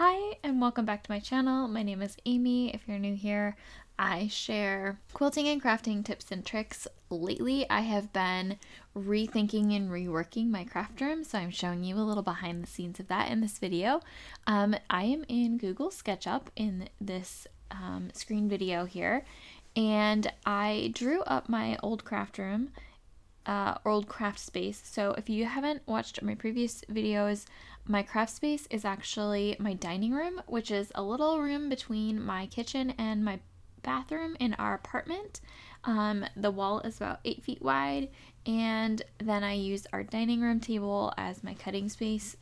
Hi and welcome back to my channel. My name is Amy. If you're new here, I share quilting and crafting tips and tricks. Lately, I have been rethinking and reworking my craft room, so I'm showing you a little behind the scenes of that in this video. I am in Google SketchUp in this screen video here, and I drew up my old craft room, old craft space. So if you haven't watched my previous videos, my craft space is actually my dining room, which is a little room between my kitchen and my bathroom in our apartment. The wall is about 8 feet wide, and then I use our dining room table as my cutting space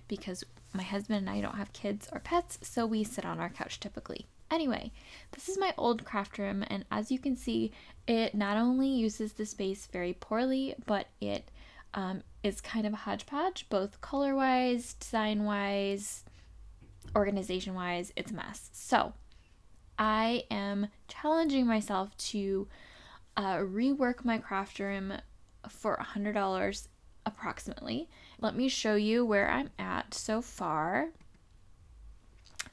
because my husband and I don't have kids or pets, so we sit on our couch typically. Anyway, this is my old craft room, and as you can see, it not only uses the space very poorly, but it is kind of a hodgepodge, both color-wise, design-wise, organization-wise. It's a mess. So I am challenging myself to rework my craft room for $100 approximately. Let me show you where I'm at so far.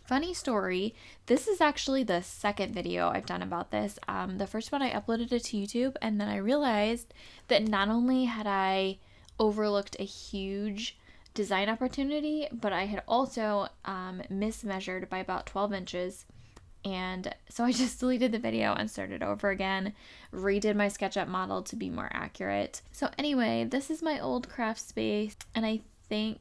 Funny story, this is actually the second video I've done about this. The first one I uploaded it to YouTube, and then I realized that not only had I overlooked a huge design opportunity, but I had also mismeasured by about 12 inches. And so I just deleted the video and started over again, redid my SketchUp model to be more accurate. So anyway, this is my old craft space, and I think,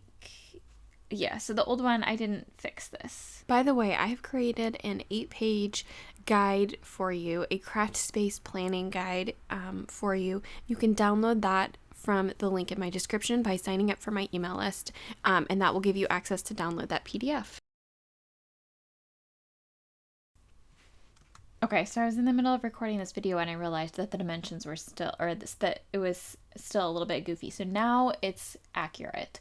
yeah, so the old one, I didn't fix this. By the way, I have created an 8-page guide for you, a craft space planning guide for you. You can download that from the link in my description by signing up for my email list, and that will give you access to download that PDF. Okay, so I was in the middle of recording this video and I realized that the dimensions were still, that it was still a little bit goofy. So now it's accurate.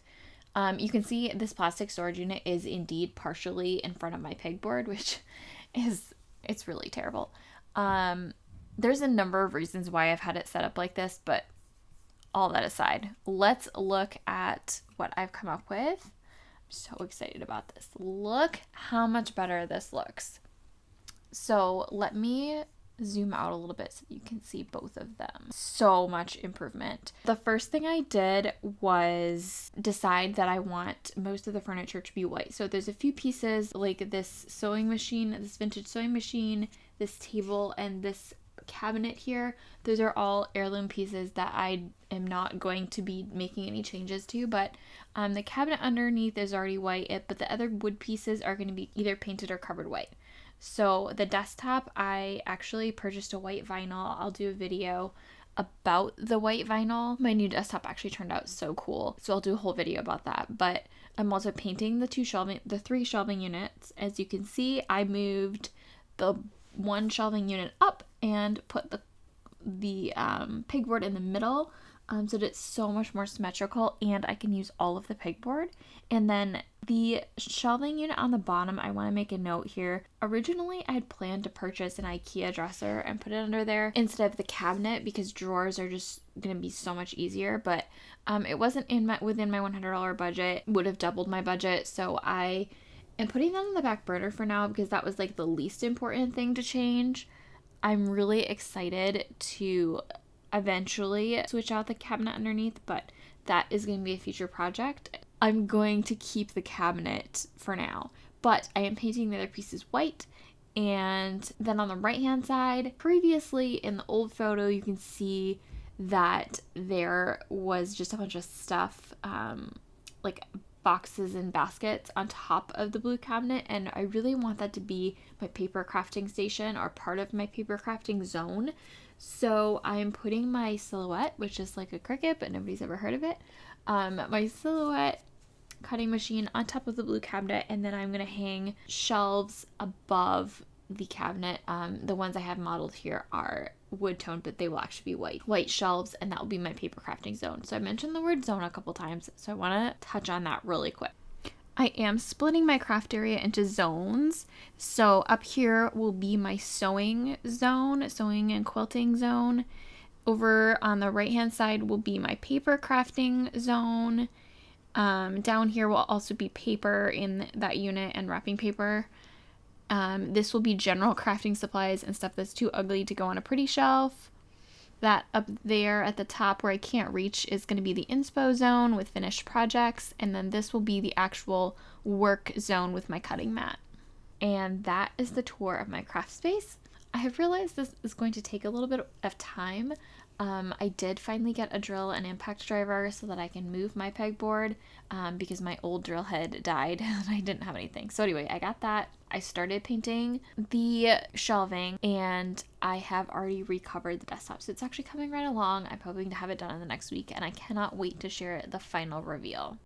You can see this plastic storage unit is indeed partially in front of my pegboard, which it's really terrible. There's a number of reasons why I've had it set up like this, but all that aside, let's look at what I've come up with. I'm so excited about this. Look how much better this looks. So let me zoom out a little bit so you can see both of them. So much improvement. The first thing I did was decide that I want most of the furniture to be white. So there's a few pieces like this sewing machine, this vintage sewing machine, this table, and this cabinet here. Those are all heirloom pieces that I am not going to be making any changes to, but the cabinet underneath is already white, but the other wood pieces are going to be either painted or covered white. So the desktop, I actually purchased a white vinyl. I'll do a video about the white vinyl. My new desktop actually turned out so cool, so I'll do a whole video about that. But I'm also painting the 3 shelving units. As you can see, I moved the 1 shelving unit up and put the pegboard in the middle, so that it's so much more symmetrical and I can use all of the pegboard. And then the shelving unit on the bottom, I want to make a note here. Originally, I had planned to purchase an IKEA dresser and put it under there instead of the cabinet because drawers are just going to be so much easier, but it wasn't within my $100 budget, would have doubled my budget, so I am putting them on the back burner for now because that was like the least important thing to change. I'm really excited to eventually switch out the cabinet underneath, but that is going to be a future project. I'm going to keep the cabinet for now, but I am painting the other pieces white. And then on the right hand side, previously in the old photo, you can see that there was just a bunch of stuff, like boxes and baskets on top of the blue cabinet, and I really want that to be my paper crafting station or part of my paper crafting zone. So I'm putting my Silhouette, which is like a Cricut, but nobody's ever heard of it, my Silhouette cutting machine on top of the blue cabinet, and then I'm going to hang shelves above the cabinet. The ones I have modeled here are wood toned, but they will actually be white shelves, and that will be my paper crafting zone. So I mentioned the word zone a couple times, so I want to touch on that really quick. I am splitting my craft area into zones. So up here will be my sewing zone, sewing and quilting zone. Over on the right hand side will be my paper crafting zone. Down here will also be paper in that unit and wrapping paper. This will be general crafting supplies and stuff that's too ugly to go on a pretty shelf. That up there at the top where I can't reach is going to be the inspo zone with finished projects, and then this will be the actual work zone with my cutting mat. And that is the tour of my craft space. I have realized this is going to take a little bit of time. I did finally get a drill and impact driver so that I can move my pegboard because my old drill head died and I didn't have anything. So anyway, I got that. I started painting the shelving and I have already recovered the desktop. So it's actually coming right along. I'm hoping to have it done in the next week and I cannot wait to share the final reveal.